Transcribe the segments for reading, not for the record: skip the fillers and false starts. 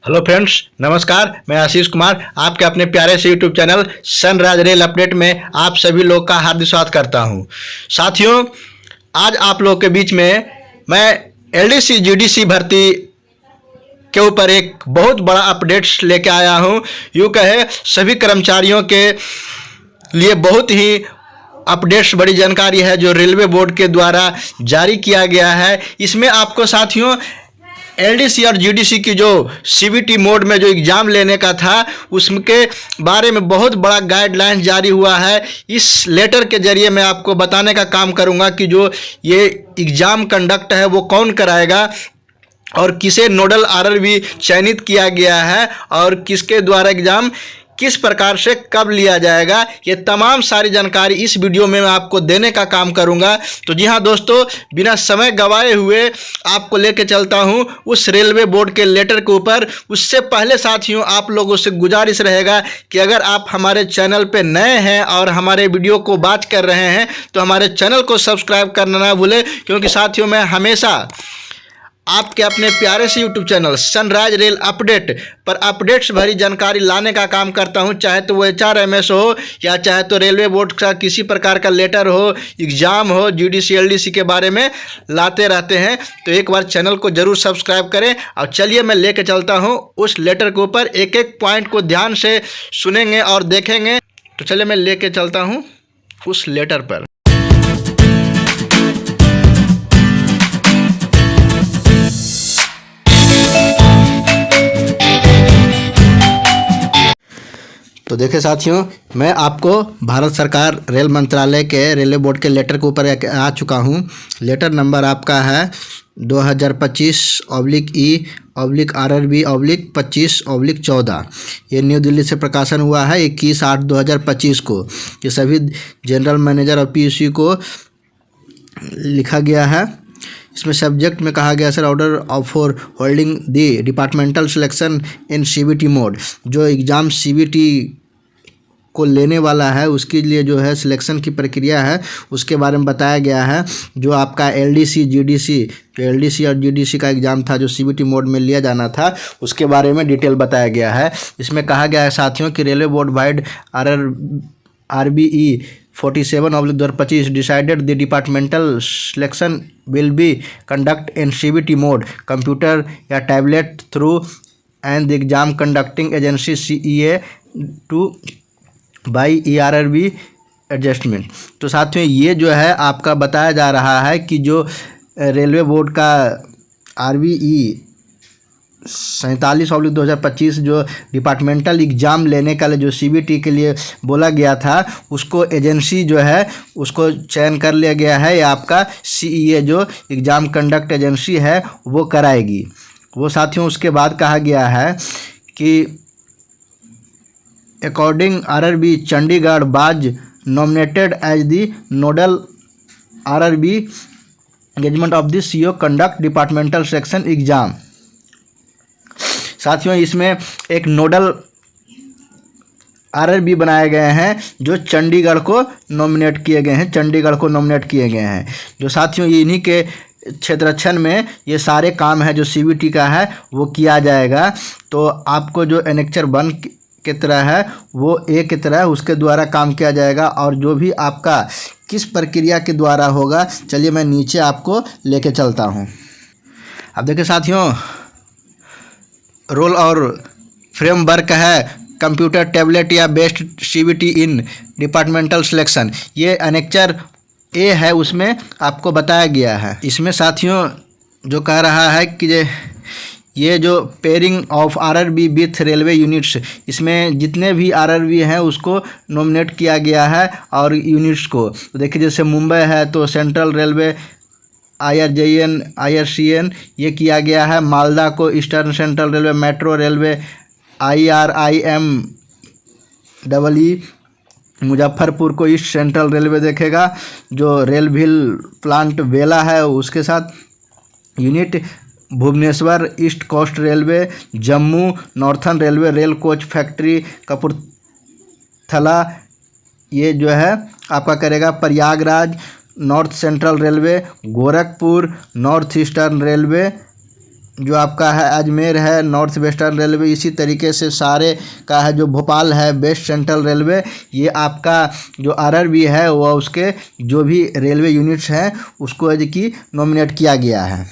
Hello friends, नमस्कार। मैं आशीष कुमार आपके अपने प्यारे से YouTube channel sunrise rail update में आप सभी लोग का हार्दिक स्वागत करता हूं। साथियों, आज आप लोग के बीच में मैं एलडीसी जीडीसी भर्ती के ऊपर एक बहुत बड़ा अपडेट्स लेके आया हूं। यूँ कहे सभी कर्मचारियों के लिए बहुत ही अपडेट्स बड़ी जानकारी है जो रेलवे बोर्ड के द्वारा जारी किया गया है। इसमें आपको साथियों एलडीसी और जीडीसी की जो सीबीटी मोड में जो एग्ज़ाम लेने का था उसके बारे में बहुत बड़ा गाइडलाइन जारी हुआ है। इस लेटर के जरिए मैं आपको बताने का काम करूंगा कि जो ये एग्ज़ाम कंडक्ट है वो कौन कराएगा और किसे नोडल आरआरबी चयनित किया गया है और किसके द्वारा एग्ज़ाम किस प्रकार से कब लिया जाएगा, ये तमाम सारी जानकारी इस वीडियो में मैं आपको देने का काम करूंगा। तो जी हाँ दोस्तों, बिना समय गंवाए हुए आपको लेके चलता हूं उस रेलवे बोर्ड के लेटर के ऊपर। उससे पहले साथियों, आप लोगों से गुजारिश रहेगा कि अगर आप हमारे चैनल पे नए हैं और हमारे वीडियो को वॉच कर रहे हैं तो हमारे चैनल को सब्सक्राइब करना ना भूलें, क्योंकि साथियों मैं हमेशा आपके अपने प्यारे से YouTube channel sunrise rail update पर अपडेट्स भरी जानकारी लाने का काम करता हूं, चाहे तो वो HRMS हो या चाहे तो रेलवे बोर्ड का किसी प्रकार का लेटर हो, एग्ज़ाम हो, जीडीसी एलडीसी के बारे में लाते रहते हैं। तो एक बार चैनल को ज़रूर सब्सक्राइब करें। और चलिए मैं लेके चलता हूँ उस लेटर के ऊपर, एक एक पॉइंट को ध्यान से सुनेंगे और देखेंगे। तो चलिए मैं लेके चलता हूँ उस लेटर पर। तो देखिए साथियों, मैं आपको भारत सरकार रेल मंत्रालय के रेलवे बोर्ड के लेटर के ऊपर आ चुका हूं। लेटर नंबर आपका है 2025/E/RRB/25/14। ये न्यू दिल्ली से प्रकाशन हुआ है 21/8/2025 को। ये सभी जनरल मैनेजर और पीयूसी को लिखा गया है। इसमें सब्जेक्ट में कहा गया sir, order for holding the departmental selection in CBT mode. जो एग्ज़ाम सीबीटी को लेने वाला है उसके लिए जो है सिलेक्शन की प्रक्रिया है उसके बारे में बताया गया है। जो आपका एलडीसी जीडीसी, जो एलडीसी और जीडीसी का एग्ज़ाम था जो सीबीटी मोड में लिया जाना था उसके बारे में डिटेल बताया गया है। इसमें कहा गया है साथियों कि railway board wide RBE 47/2025 decided the departmental selection will be conduct in CBT mode, computer या tablet through and the exam conducting agency CEA to by ERRB adjustment। तो साथियों ये जो है आपका बताया जा रहा है कि जो रेलवे बोर्ड का RBE 47/2025 जो डिपार्टमेंटल एग्ज़ाम लेने का जो सीबीटी के लिए बोला गया था उसको एजेंसी जो है उसको चयन कर लिया गया है। या आपका CEA जो एग्ज़ाम कंडक्ट एजेंसी है वो कराएगी वो। साथियों उसके बाद कहा गया है कि अकॉर्डिंग RRB चंडीगढ़ बाज nominated as the nodal RRB engagement of the CO conduct departmental section exam. साथियों इसमें एक नोडल RRB बनाए गए हैं जो चंडीगढ़ को नॉमिनेट किए गए हैं, जो साथियों इन्हीं के क्षेत्रक्षण में ये सारे काम है जो सीबीटी का है वो किया जाएगा। तो आपको जो एनेक्चर 1 की तरह है वो A की तरह उसके द्वारा काम किया जाएगा। और जो भी आपका किस प्रक्रिया के द्वारा होगा, चलिए मैं नीचे आपको लेके चलता हूँ। अब देखिए साथियों, रोल और फ्रेमवर्क है कंप्यूटर, टैबलेट या बेस्ड सीबीटी इन डिपार्टमेंटल सिलेक्शन। ये अनेक्चर A है उसमें आपको बताया गया है। इसमें साथियों जो कह रहा है कि ये जो pairing of RRB with railway units, इसमें जितने भी RRB हैं उसको नॉमिनेट किया गया है और यूनिट्स को। तो देखिए जैसे मुंबई है तो सेंट्रल रेलवे IRJN IRCN ये किया गया है। मालदा को eastern central railway, metro railway IRIMEE, Muzaffarpur को ईस्ट सेंट्रल रेलवे देखेगा। जो रेलविल प्लांट वेला है उसके साथ unit, Bhubaneswar East Coast Railway, Jammu Northern Railway Rail Coach Factory Kapurthala ये जो है आपका करेगा। Prayagraj North Central Railway, Gorakhpur North Eastern Railway, जो आपका है अजमेर है नॉर्थ वेस्टर्न रेलवे, इसी तरीके से सारे का है जो भोपाल है वेस्ट सेंट्रल रेलवे, ये आपका जो आरआरबी है वह उसके जो भी रेलवे यूनिट्स हैं उसको है कि नॉमिनेट किया गया है।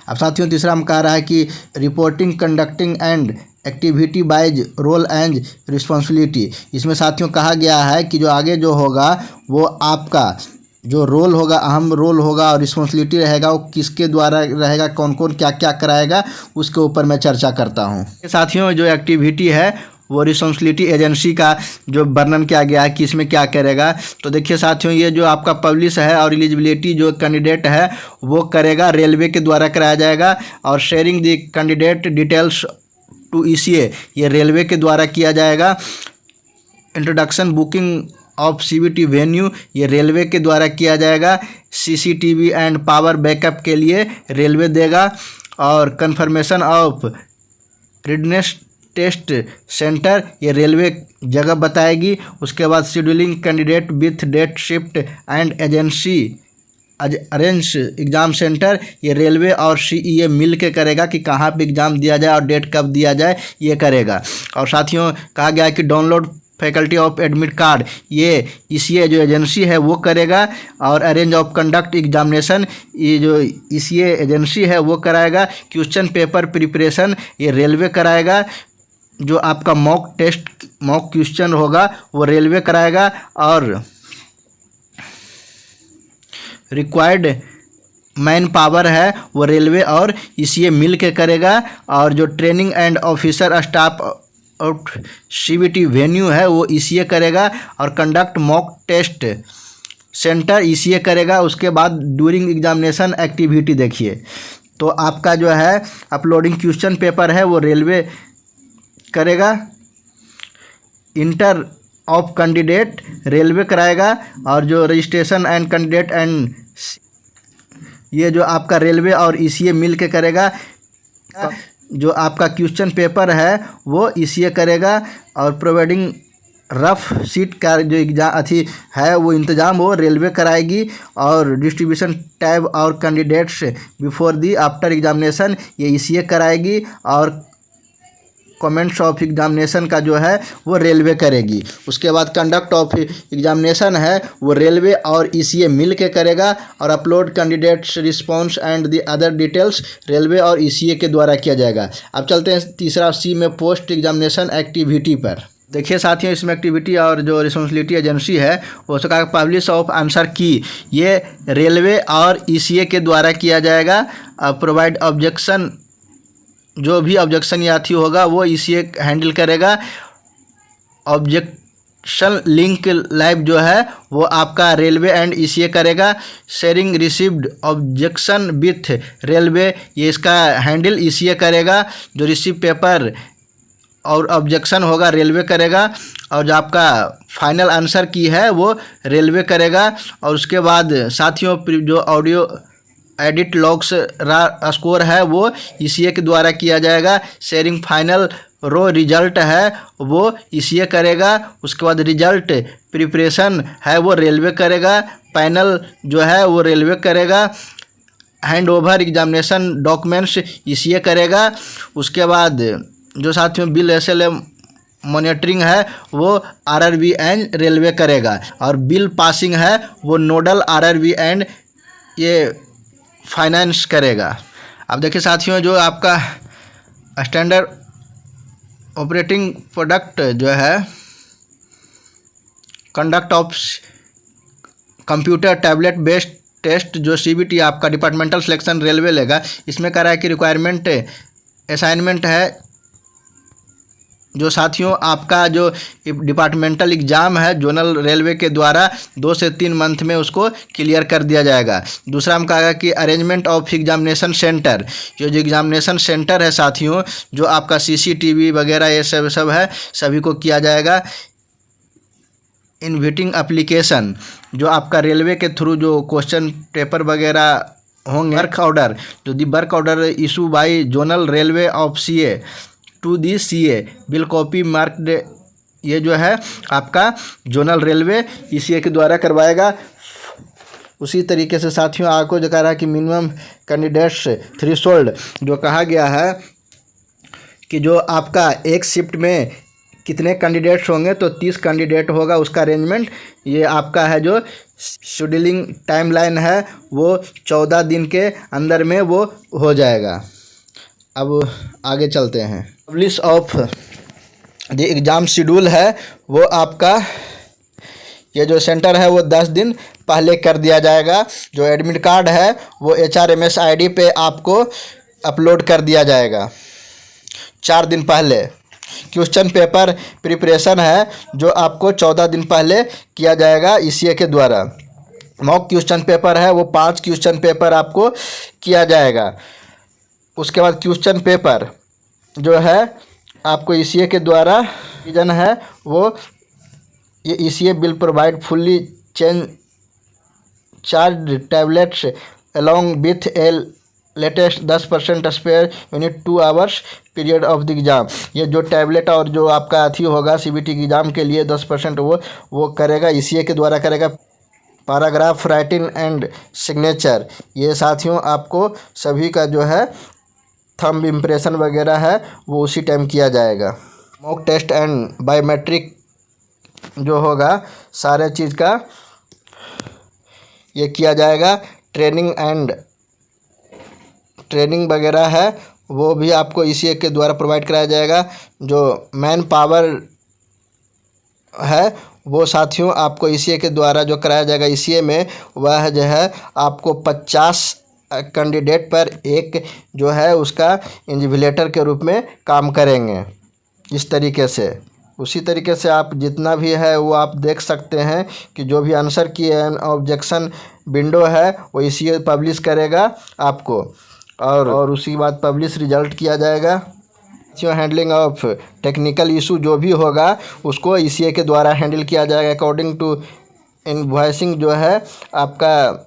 अब साथियों तीसरा हम कह रहा है कि रिपोर्टिंग कंडक्टिंग एंड एक्टिविटी बाइज रोल एंड रिस्पॉन्सिबिलिटी। इसमें साथियों कहा गया है कि जो आगे जो होगा वो आपका जो रोल होगा, अहम रोल होगा और रिस्पॉन्सिबिलिटी रहेगा वो किसके द्वारा रहेगा, कौन कौन क्या क्या कराएगा, उसके ऊपर मैं चर्चा करता हूँ। साथियों जो एक्टिविटी है वो रिस्पॉन्सिबिलिटी एजेंसी का जो वर्णन किया गया है कि इसमें क्या करेगा। तो देखिए साथियों ये जो आपका पब्लिश है और एलिजिबिलिटी जो कैंडिडेट है वो करेगा, रेलवे के द्वारा कराया जाएगा। और sharing the candidate details to ECA ये रेलवे के द्वारा किया जाएगा। Introduction booking of CBT venue ये रेलवे के द्वारा किया जाएगा। सीसीटीवी एंड पावर बैकअप के लिए रेलवे देगा। और confirmation of readiness test centre ये रेलवे जगह बताएगी। उसके बाद scheduling candidate with date shift and agency arrange exam centre ये रेलवे और सीईए मिल के करेगा कि कहाँ पे एग्ज़ाम दिया जाए और डेट कब दिया जाए ये करेगा। और साथियों कहा गया है कि download faculty of admit card ये ईसीए जो एजेंसी है वो करेगा। और अरेंज ऑफ कंडक्ट एग्जामिनेशन ये जो ईसीए एजेंसी है वो कराएगा। क्वेश्चन पेपर प्रिपरेशन ये रेलवे कराएगा। जो आपका मॉक क्वेश्चन होगा वो रेलवे कराएगा। और रिक्वायर्ड मैन पावर है वो रेलवे और ईसीए मिल के करेगा। और जो training and officer staff out CBT venue है वो ईसीए करेगा। और conduct mock test centre ECA करेगा। उसके बाद ड्यूरिंग एग्जामिनेशन एक्टिविटी देखिए तो आपका जो है अपलोडिंग क्वेश्चन पेपर है वो रेलवे करेगा। इंटर ऑफ कैंडिडेट रेलवे कराएगा। और जो रजिस्ट्रेशन एंड कैंडिडेट एंड ये जो आपका रेलवे और ईसीए मिल के करेगा। जो आपका क्वेश्चन पेपर है वो ईसीए करेगा। और प्रोवाइडिंग रफ सीट का जो एग्जाम है वो इंतज़ाम वो रेलवे कराएगी। और डिस्ट्रीब्यूशन टैब और candidates before the after examination ये ईसीए कराएगी। और कमेंट्स ऑफ एग्जामिनेशन का जो है वो रेलवे करेगी। उसके बाद कंडक्ट ऑफ एग्जामिनेशन है वो रेलवे और ईसीए मिल के करेगा। और upload candidates response and the other details railway और ईसीए के द्वारा किया जाएगा। अब चलते हैं तीसरा सी में पोस्ट एग्जामिनेशन एक्टिविटी पर। देखिए साथियों इसमें एक्टिविटी और जो रिस्पॉन्सिबिलिटी एजेंसी है वो उसका पब्लिश ऑफ आंसर की ये रेलवे और ईसीए के द्वारा किया जाएगा। प्रोवाइड ऑब्जेक्शन जो भी ऑब्जेक्शन यात्री होगा वो ईसीए हैंडल करेगा। ऑब्जेक्शन लिंक लाइव जो है वो आपका रेलवे एंड ईसीए करेगा। Sharing received objection with railway ये इसका हैंडल ईसीए करेगा। जो रिसीव पेपर और ऑब्जेक्शन होगा रेलवे करेगा। और जो आपका फाइनल आंसर की है वो रेलवे करेगा। और उसके बाद साथियों जो ऑडियो एडिट लॉग्स स्कोर है वो ईसीए के द्वारा किया जाएगा। शेयरिंग फाइनल रो रिजल्ट है वो ईसीए करेगा। उसके बाद रिजल्ट प्रिपरेशन है वो रेलवे करेगा। पैनल जो है वो रेलवे करेगा। Hand over examination documents ECA करेगा। उसके बाद जो साथियों बिल एसएलएम मॉनिटरिंग है वो आरआरबी एंड रेलवे करेगा। और बिल पासिंग है वो नोडल आरआरबी एंड ये फाइनेंस करेगा। अब देखिए साथियों जो आपका स्टैंडर्ड ऑपरेटिंग प्रोडक्ट जो है conduct of computer tablet based test जो सीबीटी आपका डिपार्टमेंटल सिलेक्शन रेलवे लेगा। इसमें कह रहा है कि रिक्वायरमेंट असाइनमेंट है जो साथियों आपका जो डिपार्टमेंटल एग्ज़ाम है जोनल रेलवे के द्वारा 2 से 3 मंथ में उसको क्लियर कर दिया जाएगा। दूसरा हम कहा कि अरेंजमेंट ऑफ एग्जामिनेशन सेंटर जो एग्जामिनेशन सेंटर है साथियों जो आपका सीसीटीवी वगैरह ये सब है सभी को किया जाएगा। इनविटिंग एप्लीकेशन जो आपका रेलवे के थ्रू जो क्वेश्चन पेपर वगैरह होंगे। वर्क ऑर्डर जो the work order issue by zonal railway of CA to the CA bill copy marked ये जो है आपका जोनल रेलवे ईसीए के द्वारा करवाएगा। उसी तरीके से साथियों आपको जो कह रहा है कि मिनिमम कैंडिडेट्स थ्रेशोल्ड जो कहा गया है कि जो आपका एक शिफ्ट में कितने कैंडिडेट्स होंगे, तो 30 कैंडिडेट होगा उसका अरेंजमेंट। ये आपका है जो शेड्यूलिंग टाइमलाइन है वो 14 दिन के अंदर में वो हो जाएगा। अब आगे चलते हैं। Publish of the exam schedule है वो आपका ये जो सेंटर है वो 10 दिन पहले कर दिया जाएगा। जो एडमिट कार्ड है वो HRMS ID पे आपको अपलोड कर दिया जाएगा 4 दिन पहले। क्वेश्चन पेपर प्रिपरेशन है जो आपको 14 दिन पहले किया जाएगा ECA के द्वारा। मॉक क्वेश्चन पेपर है वो 5 क्वेश्चन पेपर आपको किया जाएगा। उसके बाद क्वेश्चन पेपर जो है आपको ECA के द्वारा रीजन है वो ये ECA will provide fully charge tablets along with a latest 10% spare unit 2 hours period of the exam. ये जो टैबलेट और जो आपका अथी होगा CBT की एग्ज़ाम के लिए 10% वो करेगा ECA के द्वारा करेगा। पैराग्राफ राइटिंग एंड सिग्नेचर ये साथियों आपको सभी का जो है थंब इम्प्रेशन वगैरह है वो उसी टाइम किया जाएगा। मॉक टेस्ट एंड बायोमेट्रिक जो होगा सारे चीज़ का ये किया जाएगा। ट्रेनिंग वगैरह है वो भी आपको ECA के द्वारा प्रोवाइड कराया जाएगा। जो मैन पावर है वो साथियों आपको ECA के द्वारा जो कराया जाएगा ECA में वह जो है आपको 50 कैंडिडेट पर एक जो है उसका इन्विजिलेटर के रूप में काम करेंगे। इस तरीके से उसी तरीके से आप जितना भी है वो आप देख सकते हैं कि जो भी आंसर की ऑब्जेक्शन विंडो है वो ECA पब्लिश करेगा आपको और उसी बाद पब्लिश रिजल्ट किया जाएगा। हैंडलिंग ऑफ टेक्निकल इशू जो भी होगा उसको ECA के द्वारा हैंडल किया जाएगा। अकॉर्डिंग टू इनवॉइसिंग जो है आपका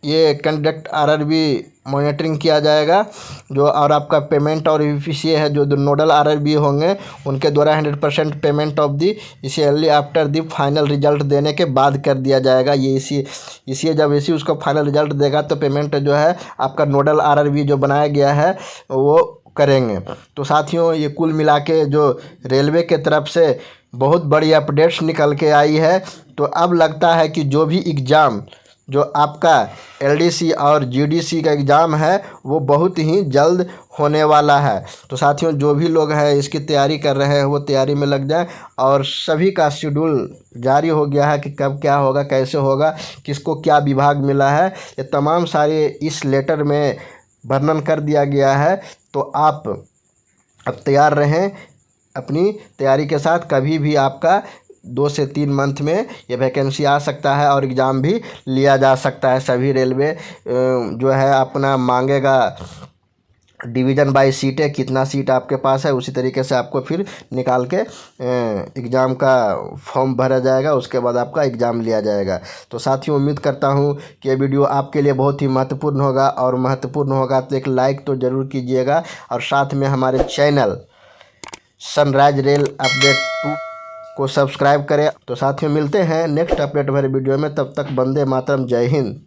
ये कंडक्ट RRB मॉनिटरिंग किया जाएगा। जो और आपका पेमेंट और ECA है जो नोडल RRB होंगे उनके द्वारा 100% payment of the ECA after the final result देने के बाद कर दिया जाएगा। ये ECA जब उसका फाइनल रिजल्ट देगा तो पेमेंट जो है आपका नोडल RRB जो बनाया गया है वो करेंगे। तो साथियों ये कुल मिला के जो रेलवे के तरफ से बहुत बड़ी अपडेट्स निकल के आई है। तो अब लगता है कि जो भी एग्ज़ाम जो आपका LDC और GDC का एग्ज़ाम है वो बहुत ही जल्द होने वाला है। तो साथियों जो भी लोग हैं इसकी तैयारी कर रहे हैं वो तैयारी में लग जाएं। और सभी का शेड्यूल जारी हो गया है कि कब क्या होगा, कैसे होगा, किसको क्या विभाग मिला है, ये तमाम सारे इस लेटर में वर्णन कर दिया गया है। तो आप अब तैयार रहें अपनी तैयारी के साथ। कभी भी आपका 2 से 3 मंथ में ये वैकेंसी आ सकता है और एग्ज़ाम भी लिया जा सकता है। सभी रेलवे जो है अपना मांगेगा डिवीज़न बाय सीटें, कितना सीट आपके पास है उसी तरीके से आपको फिर निकाल के एग्ज़ाम का फॉर्म भरा जाएगा। उसके बाद आपका एग्ज़ाम लिया जाएगा। तो साथियों उम्मीद करता हूँ कि ये वीडियो आपके लिए बहुत ही महत्वपूर्ण होगा और महत्वपूर्ण होगा तो एक लाइक तो ज़रूर कीजिएगा और साथ में हमारे चैनल सनराइज रेल अपडेट 2 को सब्सक्राइब करें। तो साथियों मिलते हैं नेक्स्ट अपडेट वाले वीडियो में। तब तक वंदे मातरम, जय हिंद।